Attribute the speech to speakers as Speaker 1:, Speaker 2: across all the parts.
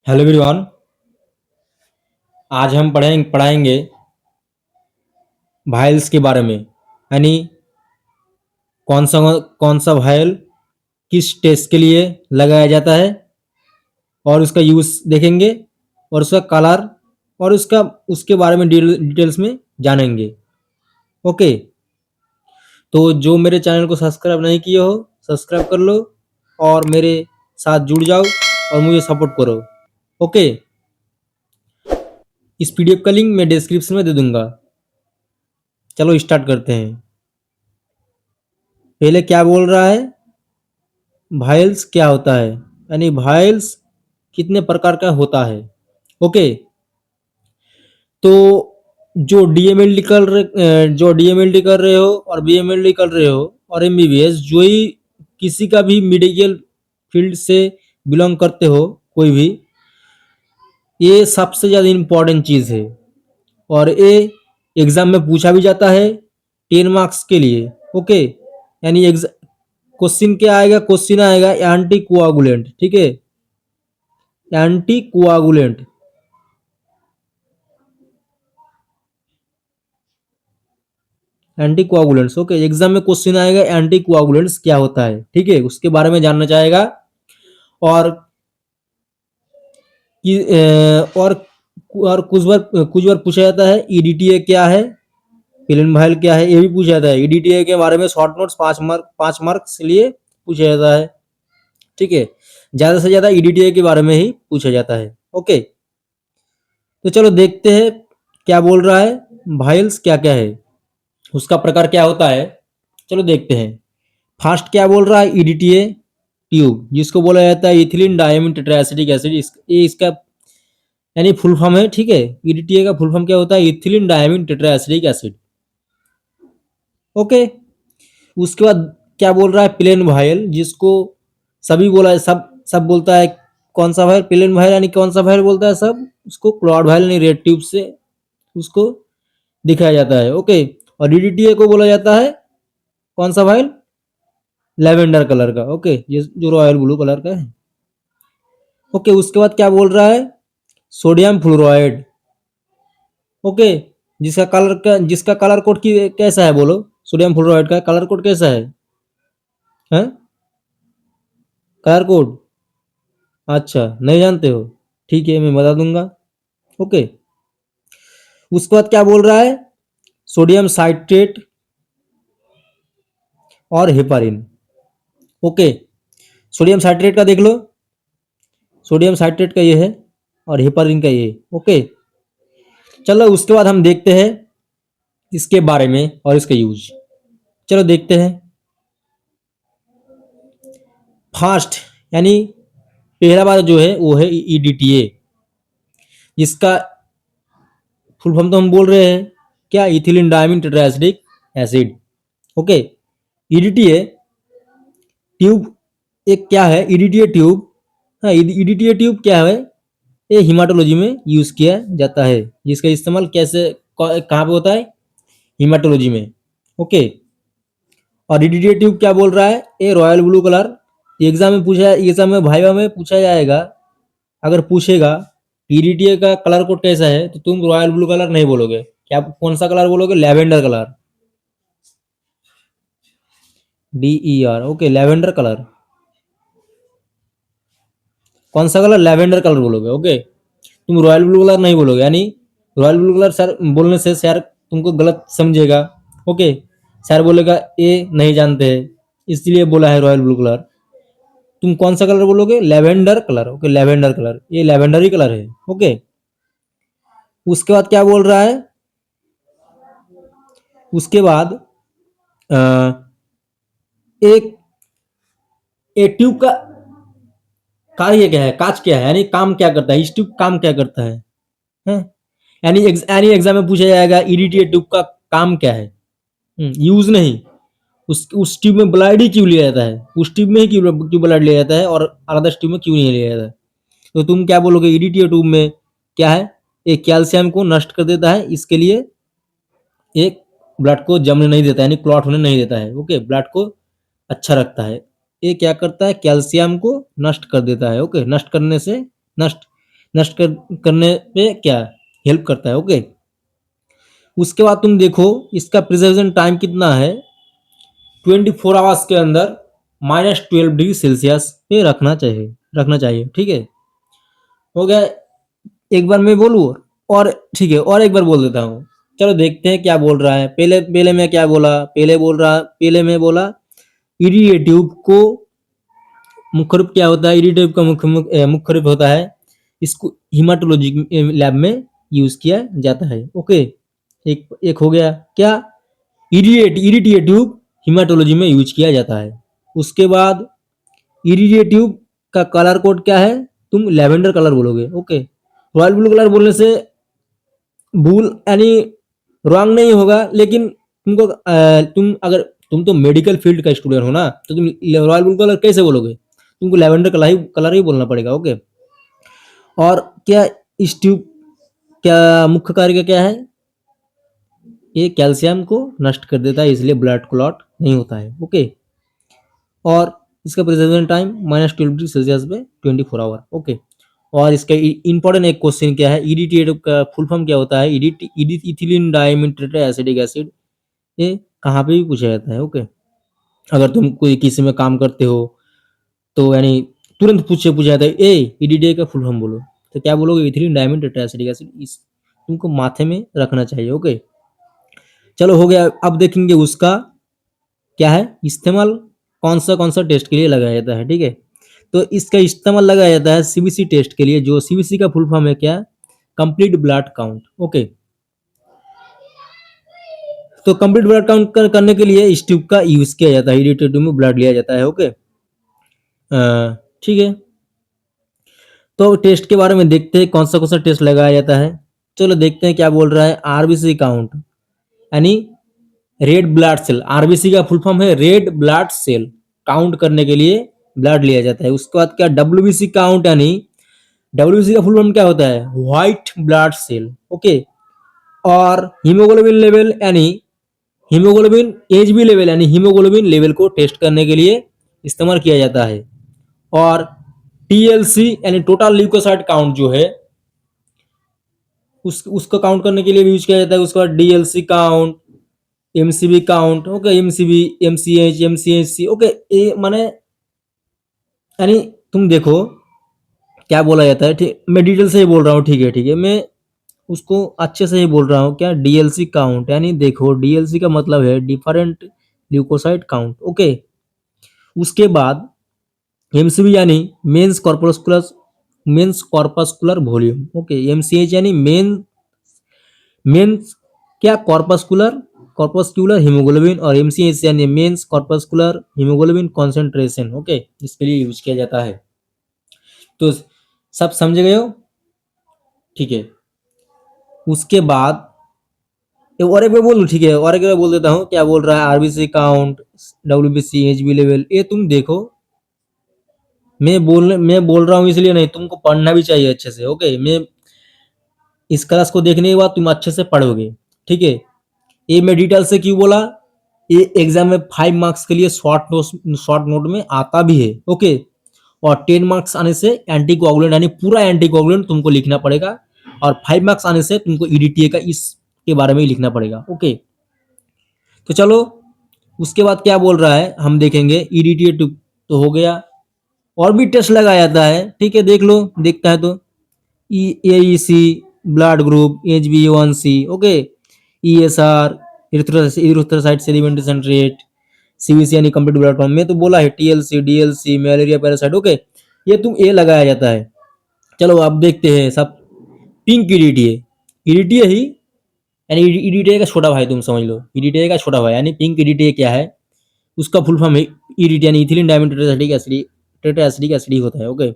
Speaker 1: Hello everyone. आज हम पढ़ाएंगे वायल्स के बारे में, यानी कौन सा कौन सा वायल किस टेस्ट के लिए लगाया जाता है और उसका यूज देखेंगे और उसका कलर और उसका उसके बारे में डिटेल्स में जानेंगे। ओके, तो जो मेरे चैनल को सब्सक्राइब नहीं किए हो सब्सक्राइब कर लो और मेरे साथ जुड़ जाओ और मुझे सपोर्ट करो। ओके, इस पीडीएफ का लिंक मैं डिस्क्रिप्शन में दे दूंगा। चलो स्टार्ट करते हैं। पहले क्या बोल रहा है, वायल्स क्या होता है, यानी वायल्स कितने प्रकार का होता है। ओके, तो जो डीएमएलटी कर रहे हो और बीएमएलटी कर रहे हो और एमबीबीएस जो ही किसी का भी मेडिकल फील्ड से बिलोंग करते हो कोई भी, ये सबसे ज़्यादा इम्पोर्टेंट चीज़ है और ये एग्ज़ाम में पूछा भी जाता है 10 मार्क्स के लिए। ओके, यानी क्वेश्चन क्या आएगा, क्वेश्चन आएगा एंटी कोआगुलेंट। ठीक है, anticoagulant, anticoagulants. Okay, exam में क्वेश्चन आएगा एंटी कोआगुलेंट्स क्या होता है। ठीक है, उसके बारे में जानना चाहेगा। और और कुछ बार पूछा जाता है ईडीटीए क्या है, पिलेन वायल क्या है, ये भी पूछा जाता है। ईडीटीए के बारे में शॉर्ट नोट्स 5 मार्क्स के लिए पूछा जाता है। ठीक है, ज्यादा से ज्यादा ईडीटीए के बारे में ही पूछा जाता है। ओके, तो चलो देखते हैं क्या बोल रहा है, वायल्स क्या क्या है, उसका प्रकार क्या होता है। चलो देखते हैं। फर्स्ट क्या बोल रहा है, ईडीटीए ट्यूब, जिसको बोला जाता है इथिलीन डायमीन टेट्राएसिडिक एसिड। ये इसका यानी फुल फॉर्म है। ठीक है, ईडीटीए का फुल फॉर्म क्या होता है, ethylene diamine tetraacidic acid. Okay, उसके बाद क्या बोल रहा है, प्लेन वायल, जिसको सभी बोला है, सब सब बोलता है। कौन सा वायल, प्लेन वायल, यानी कौन सा वायल बोलता है सब, उसको क्लॉड वायल यानी रेड ट्यूब से उसको दिखाया जाता है। ओके, और ईडीटीए को बोला जाता है कौन सा वायल, लेवेंडर कलर का। ओके, ये जो रॉयल ब्लू कलर का है। ओके, उसके बाद क्या बोल रहा है, सोडियम फ्लोराइड। ओके, जिसका कलर कोड की कैसा है बोलो, सोडियम फ्लोराइड का कलर कोड कैसा है, हैं? कलर कोड अच्छा नहीं जानते हो, ठीक है मैं बता दूंगा। ओके, उसके बाद क्या बोल रहा है, सोडियम साइट्रेट और हेपारिन। ओके, सोडियम साइट्रेट का देख लो, सोडियम साइट्रेट का ये है और हेपारिन का ये। ओके, चलो उसके बाद हम देखते हैं इसके बारे में और इसका यूज। चलो देखते हैं। फास्ट यानी पहला बार जो है वो है ईडीटीए, जिसका फुल फॉर्म तो हम बोल रहे हैं क्या, ethylene diamine tetraacidic acid. Okay, EDTA tube एक क्या है, ईडीटीए ट्यूब। हाँ, ईडीटीए ट्यूब क्या है, ये हिमाटोलॉजी में यूज किया जाता है। जिसका इस्तेमाल कहाँ पे होता है, हिमाटोलॉजी में। ओके, और ईडीटीए ट्यूब क्या बोल रहा है, ये रॉयल ब्लू कलर। एग्जाम में भाइवा में पूछा जाएगा, अगर पूछेगा ईडीटीए का कलर कोड कैसा है, तो तुम रॉयल ब्लू कलर नहीं बोलोगे, क्या कौन सा कलर बोलोगे, lavender colour, DER। Okay, lavender colour, कौन सा कलर, लेवेंडर कलर बोलोगे। ओके, तुम रॉयल ब्लू कलर नहीं बोलोगे, यानी रॉयल ब्लू कलर सर बोलने से सर तुमको गलत समझेगा। ओके, सर बोलेगा ये नहीं जानते हैं इसलिए बोला है रॉयल ब्लू कलर। तुम कौन सा कलर बोलोगे, lavender colour. Okay, lavender colour, ये लेवेंडर ही कलर है। ओके, उसके बाद क्या बोल रहा है, उसके बाद अ, एक एक ट्यूब का कार्य क्या है, काज क्या है, यानी काम क्या करता है, इस ट्यूब काम क्या करता है, हैं? यानी एग्जाम में पूछा जाएगा ईडीटीए ट्यूब का काम क्या है, यूज नहीं। उस ट्यूब में ब्लड ही क्यों लिया जाता है, उस ट्यूब में ही क्यों ब्लड लिया जाता है और अदर ट्यूब में क्यों नहीं लिया जाता है। तो तुम क्या बोलोगे, ईडीटीए ट्यूब में क्या है, एक कैल्शियम को नष्ट कर देता है, इसके लिए एक ब्लड को जमने नहीं देता है, यानी क्लॉट होने नहीं देता है। ओके, ब्लड को अच्छा रखता है। ये क्या करता है, कैल्शियम को नष्ट कर देता है। ओके, नष्ट करने से नष्ट नष्ट करने पे क्या हेल्प करता है। ओके, उसके बाद तुम देखो इसका प्रिजर्वेशन टाइम कितना है, 24 आवर्स के अंदर -12 डिग्री सेल्सियस पे रखना चाहिए। ठीक है, हो गया। एक बार मैं बोलूँ और ठीक है, और एक बार बोल देता हूँ। चलो देखते हैं क्या बोल रहा है। पहले पहले मैं क्या बोला, पहले मैं बोला इरिडेटिव को मुख्य रूप क्या होता है, इरिडेटिव का मुख्य रूप होता है, इसको हिमाटोलॉजी लैब में यूज किया जाता है। ओके, एक एक हो गया क्या, इरिटेटिव हिमाटोलॉजी में यूज किया जाता है। उसके बाद इरिटेटिव का कलर कोड क्या है, तुम लेवेंडर कलर बोलोगे। ओके, रॉयल ब्लू कलर बोलने से भूल यानी रॉन्ग नहीं होगा, लेकिन तुमको तुम अगर तुम तो मेडिकल फील्ड का स्टूडेंट हो ना, तो तुम रॉयल ब्लू कलर कैसे बोलोगे, तुमको लेवेंडर कलर ही बोलना पड़ेगा। ओके, और क्या इस ट्यूब क्या मुख्य कार्य क्या है, ये कैल्शियम को नष्ट कर देता है, इसलिए ब्लड क्लॉट नहीं होता है। ओके, और इसका प्रिजर्वेशन टाइम -12 डिग्री सेल्सियस पे 24 आवर। ओके, और इसका इंपॉर्टेंट एक क्वेश्चन क्या है, इरिटेटिव का फुल फॉर्म क्या होता है, इथिलीन डाइमेथाइल एसिटिक एसिड, ये कहाँ पे भी पूछा जाता है। ओके, अगर तुम कोई किसी में काम करते हो तो यानी तुरंत पूछा जाता है, ए ईडीटीए का फुल फॉर्म बोलो, तो क्या बोलोगे, इथिलीन डायमंड टेट्राएसिडिक एसिड। इस तुमको माथे में रखना चाहिए। ओके, चलो हो गया। अब देखेंगे उसका क्या है इस्तेमाल, कौन सा टेस्ट के लिए लगाया जाता है। ठीक है, तो इसका इस्तेमाल लगाया जाता है सीबीसी टेस्ट के लिए, जो सीबीसी का फुल फॉर्म है क्या, कंप्लीट ब्लड काउंट। ओके, तो कंप्लीट ब्लड काउंट करने के लिए इस ट्यूब का यूज किया जाता है, इरिटेटिव में ब्लड लिया जाता है। ओके, ठीक है, तो टेस्ट के बारे में देखते हैं कौन सा टेस्ट लगाया जाता है। चलो देखते हैं क्या बोल रहा है, आरबीसी काउंट यानी रेड ब्लड सेल, आरबीसी का फुल फॉर्म है रेड ब्लड सेल, काउंट करने के लिए ब्लड लिया जाता है। उसके बाद क्या, डब्ल्यूबीसी काउंट यानी डब्ल्यूबीसी का फुल फॉर्म क्या होता है, व्हाइट ब्लड सेल। ओके, और हीमोग्लोबिन लेवल यानी हीमोग्लोबिन एचबी लेवल यानी हीमोग्लोबिन लेवल को टेस्ट करने के लिए इस्तेमाल किया जाता है। और टीएलसी यानी टोटल ल्यूकोसाइट काउंट जो है उसको काउंट करने के लिए भी यूज किया जाता है। उसके बाद DLC count, MCB count. Okay, MCB, MCH, MCHC. Okay, ये माने यानी तुम देखो क्या बोला जाता है। ठीक, मैं डिटेल से ही बोल रहा हूँ। ठीक है, ठीक है, मैं उसको अच्छे से ही बोल रहा हूँ। क्या, डीएलसी काउंट यानी देखो डीएलसी का मतलब है डिफरेंट ल्यूकोसाइट काउंट। ओके, उसके बाद एमसीबी यानी mains corpuscular volume. Okay, MCH यानी मेंस क्या, कॉर्पस्कुलर हीमोग्लोबिन, और एमसीएच यानी mains corpuscular haemoglobin concentration. Okay, इसके लिए यूज किया जाता है। तो सब समझ गए हो। ठीक है, उसके बाद और एक बार बोलूं। ठीक है, और एक बार बोल देता हूँ क्या बोल रहा है, RBC count, WBC, HB level, ये तुम देखो। मैं बोल रहा हूँ इसलिए नहीं, तुमको पढ़ना भी चाहिए अच्छे से। ओके, मैं इस क्लास को देखने के बाद तुम अच्छे से पढ़ोगे। ठीक है, ये मैं डिटेल से क्यों बोला, ये एग्जाम में 5 मार्क्स के लिए शॉर्ट नोट में आता भी है। ओके, और 10 मार्क्स आने से एंटी कोगुलेंट यानी पूरा एंटी कोगुलेंट तुमको लिखना पड़ेगा, और 5 मार्क्स आने से तुमको ईडीटीए का इसके बारे में ही लिखना पड़ेगा। ओके, तो चलो उसके बाद क्या बोल रहा है हम देखेंगे। ईडीटीए तो हो गया, और भी टेस्ट लगाया जाता है। ठीक है, देख लो, देखता है तो AEC, blood group, HbA1c। Okay, ESR, erythrocyte sedimentation rate, CBC यानी कंप्लीट ब्लड काउंट में तो बोला है, TLC, DLC, malaria parasite. Okay, ये तुम ए लगाया जाता है। चलो अब देखते हैं सब। पिंक ईडीटीए, ईडीटीए ही यानी ईडीटीए का छोटा भाई, तुम समझ लो ईडीटीए का छोटा भाई यानी पिंक ईडीटीए क्या है, उसका फुल फॉर्म है ईडीटी यानी इथिलीन डायमंड टेट्राएसिडिक एसिड होता है। ओके,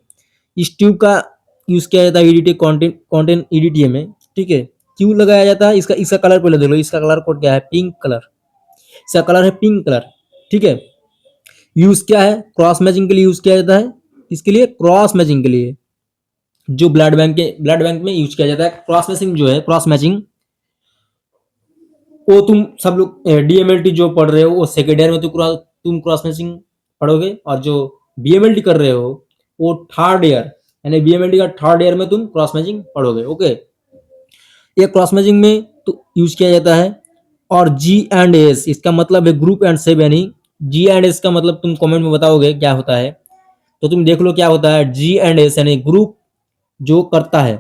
Speaker 1: इस ट्यूब का यूज किया जाता है ईडीटी कंटेंट ईडीटीए में। ठीक है, क्यों लगाया जाता है, इसका इसका कलर पहले देख लो, इसका कलर कोड क्या है, पिंक कलर, इसका कलर है पिंक कलर। ठीक है, यूज क्या है, क्रॉस मैचिंग के लिए यूज किया जाता है। इसके लिए क्रॉस मैचिंग के लिए जो ब्लड बैंक में यूज किया जाता है। क्रॉस मैचिंग जो है, क्रॉस मैचिंग वो तुम सब लोग डीएमएलटी जो पढ़ रहे हो वो सेकेंड ईयर में तुम क्रॉस मैचिंग पढ़ोगे, और जो बीएमएलटी कर रहे हो वो थर्ड ईयर यानी बीएमएलटी का थर्ड ईयर में तुम क्रॉस मैचिंग पढ़ोगे। ओके, ये क्रॉस मैचिंग में तो यूज किया जाता है। और जी एंड एस, इसका मतलब है ग्रुप एंड सेव, यानी जी एंड एस का मतलब तुम कमेंट में बताओगे क्या होता है, तो तुम देख लो क्या होता है। जी एंड एस यानी ग्रुप जो करता है,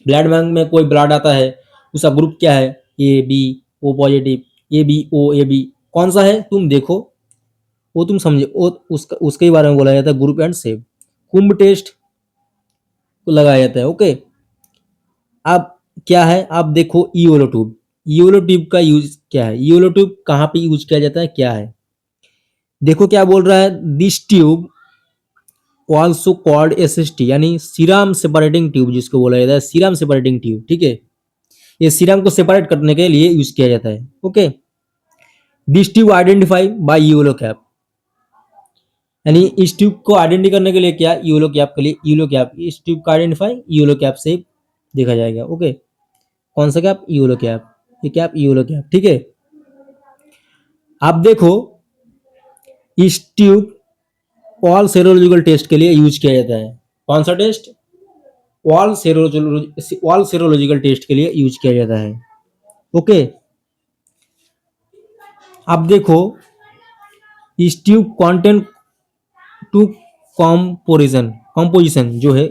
Speaker 1: ब्लड बैंक में कोई ब्लड आता है, उसका ग्रुप क्या है, A B O positive, A B O A B, कौन सा है तुम देखो, वो तुम समझे, वो उसका उसके ही बारे में बोला जाता है group and save. Coombs test को लगाया जाता है। ओके, अब क्या है, आप देखो ईओलो ट्यूब, ईओलो ट्यूब का यूज क्या है, ईओलो ट्यूब कहाँ पे यूज किया जाता है, क्या है, देखो क्या बोल रहा है, this tube also called SST, यानी सीरम सेपरेटिंग ट्यूब जिसको बोला जाता है, सीरम सेपरेटिंग ट्यूब, ठीक है, ये सीरम को सेपरेट करने के लिए यूज किया जाता है। Okay, this tube identify bye yellow cap, यानी इस ट्यूब को आइडेंटिफाई करने के लिए क्या, यूलो कैप के लिए, यूलो कैप, इस ट्यूब का आइडेंटिफाई यूलो कैप से देखा जाएगा। ओके, कौन सा कैप, यूलो कैप, ये कैप यूलो कैप, ठीक है। आप देखो इस ट्यूब ऑल सेरोलॉजिकल टेस्ट के लिए यूज किया जाता है। कौन सा टेस्ट, ऑल सेरोलॉजिकल टेस्ट के लिए यूज किया जाता है। ओके, अब देखो इस tube content to composition, composition जो है,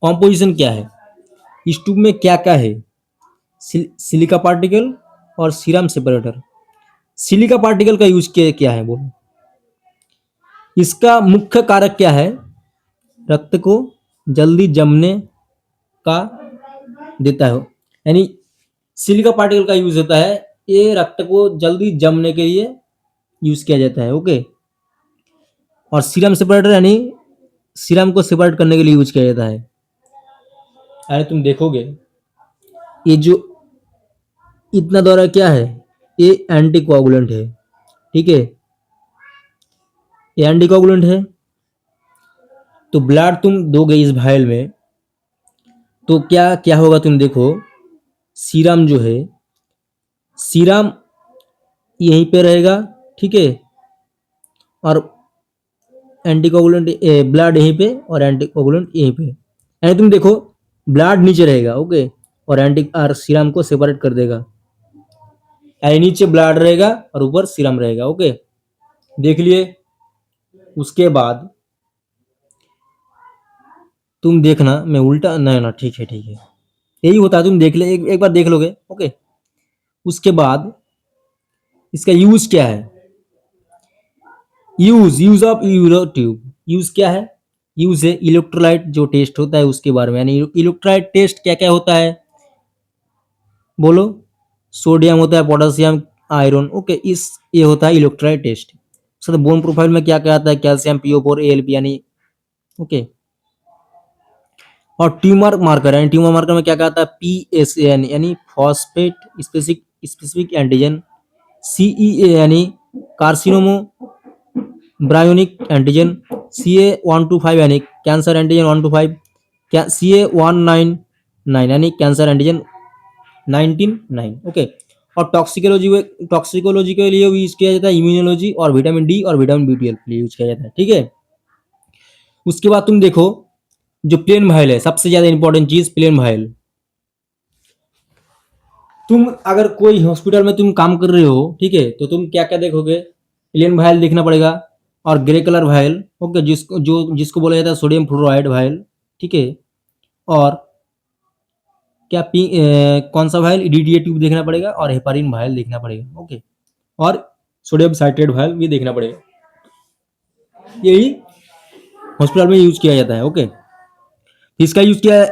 Speaker 1: कॉम्पोजिशन क्या है, इस ट्यूब में क्या क्या है, सिलिका पार्टिकल और सीरम सेपरेटर। सिलिका पार्टिकल का यूज किया क्या है बोलो, इसका मुख्य कारक क्या है, रक्त को जल्दी जमने का देता है, यानी सिलिका पार्टिकल का यूज होता है, ये रक्त को जल्दी जमने के लिए यूज किया जाता है। ओके, और सीरम सेपरेटर यानी सीरम को सेपरेट करने के लिए यूज किया जाता है। अरे तुम देखोगे ये जो इतना दौरा क्या है, ये एंटी कोआगुलेंट है, ठीक है, ये एंटी कोआगुलेंट है। तो ब्लड तुम दोगे इस भायल में, तो क्या क्या होगा तुम देखो, सीरम जो है, सीरम यहीं पे रहेगा, ठीक है, और एंटीकोगुलेंट ब्लड यहीं पे और एंटीकोगुलेंट यहीं पे, यानी तुम देखो ब्लड नीचे रहेगा। ओके, और एंटी और सीरम को सेपरेट कर देगा, यानी नीचे ब्लड रहेगा और ऊपर सीरम रहेगा। ओके, देख लिए। उसके बाद तुम देखना, मैं उल्टा नहीं ना, ठीक है ठीक है, यही होता है, तुम देख ले, एक बार देख लोगे। ओके, उसके बाद इसका यूज क्या है, use of euro tube, use क्या है, यूज है इलेक्ट्रोलाइट जो टेस्ट होता है उसके बारे में, यानी इलेक्ट्रोलाइट टेस्ट क्या क्या होता है बोलो, सोडियम होता है, पोटेशियम, आयरन। ओके, इस ये होता है electrolyte test. Sir bone profile में क्या क्या आता है, कैल्शियम, PO4, ALP, यानी ओके, और ट्यूमर मार्कर, यानी ट्यूमर मार्कर में क्या क्या आता है, PSAN यानी phosphate specific specific antigen, CEA यानी कार्सिनोमो ब्रायोनिक एंटीजन, CA125 यानी कैंसर एंटीजन 125, CA199 यानी कैंसर एंटीजन 199। ओके, और टॉक्सिकोलॉजी के लिए यूज किया जाता है, इम्यूनोलॉजी और विटामिन डी और विटामिन B12 के लिए यूज किया जाता है, ठीक है। उसके बाद तुम देखो जो प्लेन वायल है, सबसे ज्यादा इंपॉर्टेंट चीज प्लेन वायल। तुम अगर कोई हॉस्पिटल में तुम काम कर रहे हो, ठीक है, तो तुम क्या क्या देखोगे, प्लेन वायल देखना पड़ेगा और ग्रे कलर वायल, ओके, जिसको बोला जाता है सोडियम फ्लोराइड वायल, ठीक है, और क्या कौन सा वायल, DDA ट्यूब देखना पड़ेगा और हेपारिन वायल देखना पड़ेगा। ओके, और सोडियम साइट्रेट वायल भी देखना पड़ेगा, यही हॉस्पिटल में यूज किया जाता है। ओके, इसका यूज किया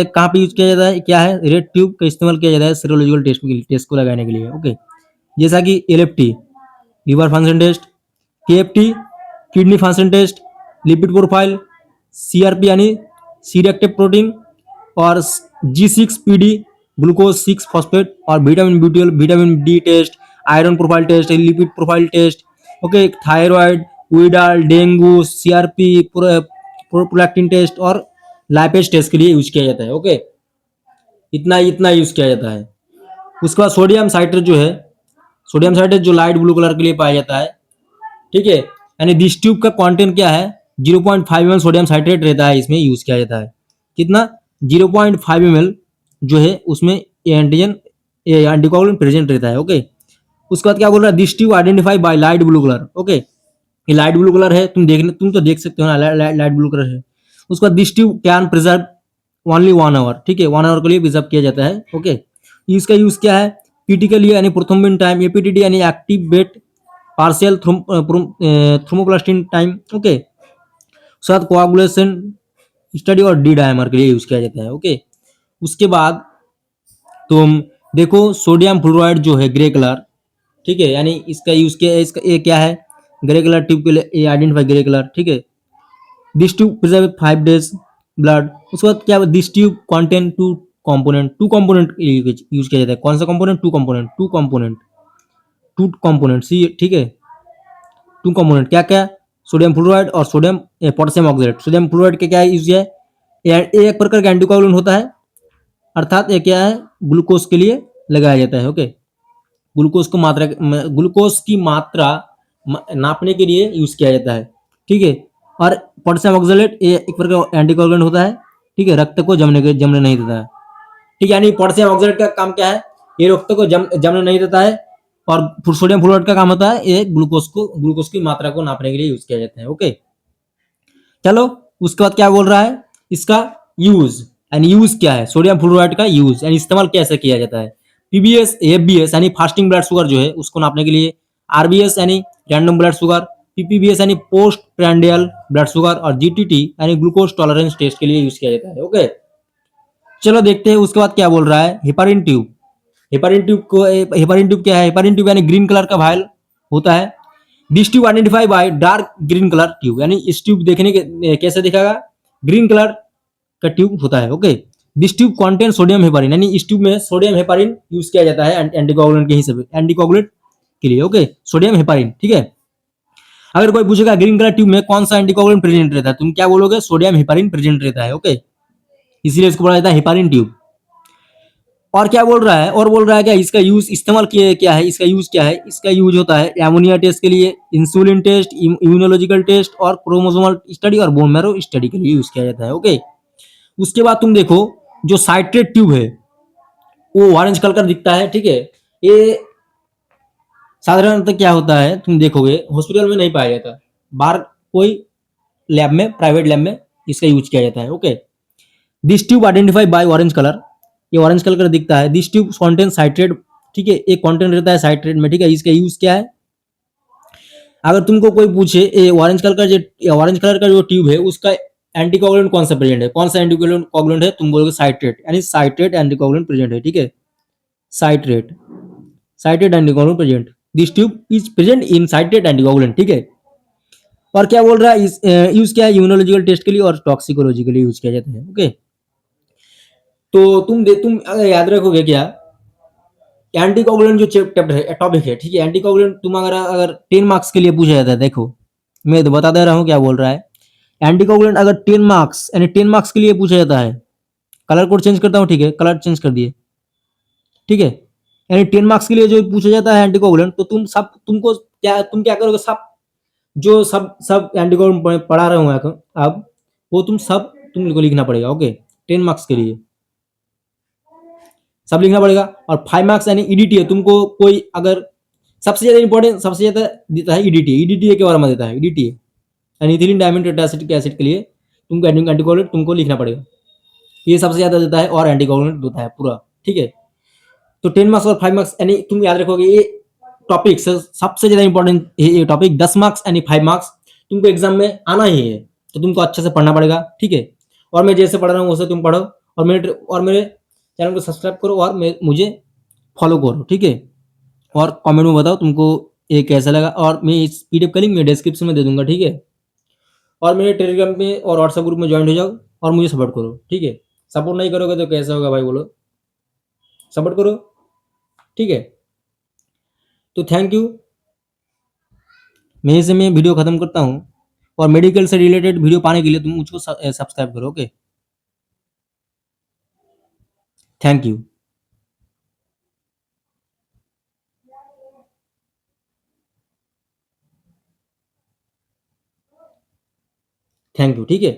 Speaker 1: कहाँ पे यूज किया जाता है, क्या है, रेड ट्यूब का इस्तेमाल किया जाता है सीरोलॉजिकल टेस्ट को लगाने के लिए। ओके, जैसा कि LFT liver function test, KFT kidney function test, lipid profile, CRP यानी सी रिएक्टिव प्रोटीन, और G6PD ग्लूकोज 6 फॉस्फेट, और vitamin B12 vitamin D test, iron profile test, lipid profile test. Okay, thyroid, Widal, dengue, CRP, prolactin test और lipase test के लिए use किया जाता है। Okay, इतना इतना यूज किया जाता है। उसके बाद सोडियम साइट्रेट जो है, सोडियम साइट्रेट जो लाइट ब्लू कलर के लिए पाया जाता है, ठीक है, यानी दिस ट्यूब का कंटेंट क्या है, 0.5 ml सोडियम साइट्रेट रहता है, इसमें यूज किया जाता है। कितना? 0.5 ml जो है उसमें एंटीजन एंटीकोगुलेंट प्रेजेंट रहता है। ओके, उसके बाद क्या बोल रहा है, this tube identify by light blue colour. Okay, ये लाइट ब्लू कलर है, तुम तो देख सकते हो ना, लाइट ब्लू कलर है। उसके बाद this tube can preserve only 1 hour, ठीक है, 1 आवर के लिए प्रिजर्व किया जाता है। ओके, इसका यूज क्या है, पीटी के लिए यानी प्रोथ्रोम्बिन टाइम, एपीटीडी यानी एक्टिव बेट पार्शियल थ्रोम्बोप्लास्टिन टाइम। ओके, साथ कोआगुलेशन स्टडी और डी डायमर के लिए यूज किया जाता है। ओके, उसके बाद तुम देखो सोडियम फ्लोराइड जो है ग्रे कलर, ठीक है, यानी इसका यूज किया है, इसका ये क्या है, ग्रे कलर ट्यूब के लिए ये आइडेंटिफाई ग्रे कलर, ठीक है। This tube preserve 5 days blood. उसके बाद क्या, this tube contain two component use किया जाता है। कौन सा कंपोनेंट? टू कंपोनेंट सी, ठीक है, टू कंपोनेंट क्या क्या, सोडियम फ्लोराइड और sodium potassium oxide. Sodium fluoride के क्या यूज है, ये एक प्रकार का एंटीकोगुलेंट होता है, अर्थात ये क्या है, ग्लूकोज के लिए लगाया जाता है। ओके, ग्लूकोज की मात्रा नापने के लिए यूज किया जाता है, ठीक है। और पोटेशियम ऑक्सलेट ये एक प्रकार का एंटीकोगुलेंट होता है, ठीक है, रक्त को जमने नहीं देता है, ठीक है। यानी पोटेशियम ऑक्सलेट का काम क्या है, ये रक्त को जमने नहीं देता है। और सोडियम फ्लोराइड का काम होता है, ये ग्लूकोज की मात्रा को नापने के लिए यूज किया जाता है। ओके, चलो उसके बाद क्या बोल रहा है, इसका यूज, यानी यूज क्या है, सोडियम फ्लोराइड का यूज यानी इस्तेमाल कैसे किया जाता है। पीबीएस एफबीएस यानी फास्टिंग ब्लड शुगर जो है उसको नापने के लिए, आरबीएस यानी रैंडम ब्लड शुगर, पीपीबीएस यानी पोस्ट प्रैंडियल ब्लड शुगर, और जीटीटी यानी ग्लूकोज टॉलरेंस टेस्ट के लिए यूज किया जाता है। ओके, चलो देखते हैं उसके बाद क्या बोल रहा है, हेपारिन ट्यूब। हेपारिन ट्यूब क्या है, हेपारिन ट्यूब यानी ग्रीन कलर का वायल होता है। This tube identify bye dark green colour tube, यानी इस ट्यूब देखने के कैसे दिखेगा, ग्रीन कलर का ट्यूब होता है। Okay, this tube contain sodium heparin, यानी इस ट्यूब में सोडियम हेपारिन यूज किया जाता है एंटीकोगुलेंट के हिसाब से, एंटीकोगुलेंट के लिए। ओके, सोडियम हेपारिन, ठीक है। अगर कोई पूछेगा ग्रीन कलर ट्यूब में कौन सा एंटीकोगुलेंट प्रेजेंट रहता है, तुम क्या बोलोगे, सोडियम हेपारिन प्रेजेंट रहता है। ओके, इसीलिए इसको बोला जाता है हेपारिन ट्यूब। और क्या बोल रहा है, और बोल रहा है क्या, इसका यूज इस्तेमाल किया क्या है, इसका यूज क्या है, इसका यूज होता है एमोनिया टेस्ट के लिए, इंसुलिन टेस्ट, इम्यूनोलॉजिकल टेस्ट और क्रोमोसोमल स्टडी और बोन मैरो स्टडी के लिए यूज किया जाता है। ओके, उसके बाद तुम देखो जो साइट्रेट ट्यूब है वो ऑरेंज कलर का दिखता है, ठीक है। ये साधारणतः क्या होता है, तुम देखोगे हॉस्पिटल में नहीं पाया जाता, बाहर कोई लैब में, प्राइवेट लैब में इसका यूज किया जाता है। Okay, this tube identify bye orange colour, ये ऑरेंज कलर का दिखता है। दिस ट्यूब कॉन्टेन साइट्रेट, ठीक है, एक कंटेंट रहता है साइट्रेट में, ठीक है। इसका यूज क्या है, अगर तुमको कोई पूछे ये ऑरेंज कलर का जो ट्यूब है उसका एंटीकोगुलेंट कौन सा प्रेजेंट है, कौन सा एंटीकोगुलेंट है, तुम बोलोगे साइट्रेट, यानी साइट्रेट एंटीकोगुलेंट प्रेजेंट है, ठीक है। Citrate, citrate anticoagulant present, this tube is present in citrate anticoagulant, ठीक है। और क्या बोल रहा है, इस यूज क्या है, इम्यूनोलॉजिकल टेस्ट के लिए और टॉक्सिकोलॉजी के लिए यूज किया जाता है। ओके, तो तुम अगर याद रखोगे क्या, एंटीकोगुलेंट जो चैप्टर है, टॉपिक है, ठीक है, एंटीकोगुलेंट तुम अगर 10 मार्क्स के लिए पूछा जाता है, देखो मैं तो बता दे रहा हूँ क्या बोल रहा है, एंटीकोगुलेंट अगर 10 मार्क्स यानी 10 मार्क्स के लिए पूछा जाता है, कलर कोड चेंज करता हूँ, ठीक है, कलर चेंज कर दिए, ठीक है, यानी 10 मार्क्स के लिए जो पूछा जाता है एंटीकोगुलेंट, तो तुम क्या करोगे, सब सब एंटीकोगुलेंट पढ़ा रहा हूँ अब वो तुमको लिखना पड़ेगा। ओके, 10 मार्क्स के लिए सब लिखना पड़ेगा। और 5 मार्क्स यानी ईडीटी है, तुमको कोई अगर सबसे ज्यादा इंपॉर्टेंट, सबसे ज्यादा देता है ईडीटी, ईडीटी के बारे में देता है, ईडीटी यानी इथिलीन डायमंड टेट्राएसिटिक एसिड के लिए तुमको एंटीकोगुलेंट तुमको लिखना पड़ेगा, ये सबसे ज्यादा देता है और एंटीकोगुलेंट देता है पूरा, ठीक है। तो 10 मार्क्स और 5 मार्क्स यानी तुम याद रखोगे ये टॉपिक सबसे ज्यादा इंपॉर्टेंट ये टॉपिक, 10 मार्क्स यानी 5 मार्क्स तुमको एग्जाम में आना ही है, तो तुमको अच्छे से पढ़ना पड़ेगा, ठीक है। और मैं जैसे पढ़ रहा हूँ वैसे तुम पढ़ो, और मेरे चैनल को सब्सक्राइब करो और मुझे फॉलो करो, ठीक है। और कमेंट में बताओ तुमको ये कैसा लगा, और मैं इस पीडीएफ का लिंक मैं डिस्क्रिप्शन में दे दूंगा, ठीक है। और मेरे टेलीग्राम में और व्हाट्सएप ग्रुप में ज्वाइन हो जाओ और मुझे सपोर्ट करो, ठीक है। सपोर्ट नहीं करोगे तो कैसा होगा भाई, बोलो, सपोर्ट करो, ठीक है। तो थैंक यू, मैं मैं वीडियो खत्म करता हूँ, और मेडिकल से रिलेटेड वीडियो पाने के लिए तुम मुझको सब्सक्राइब करो। Okay, thank you. Thank you, ठीक है?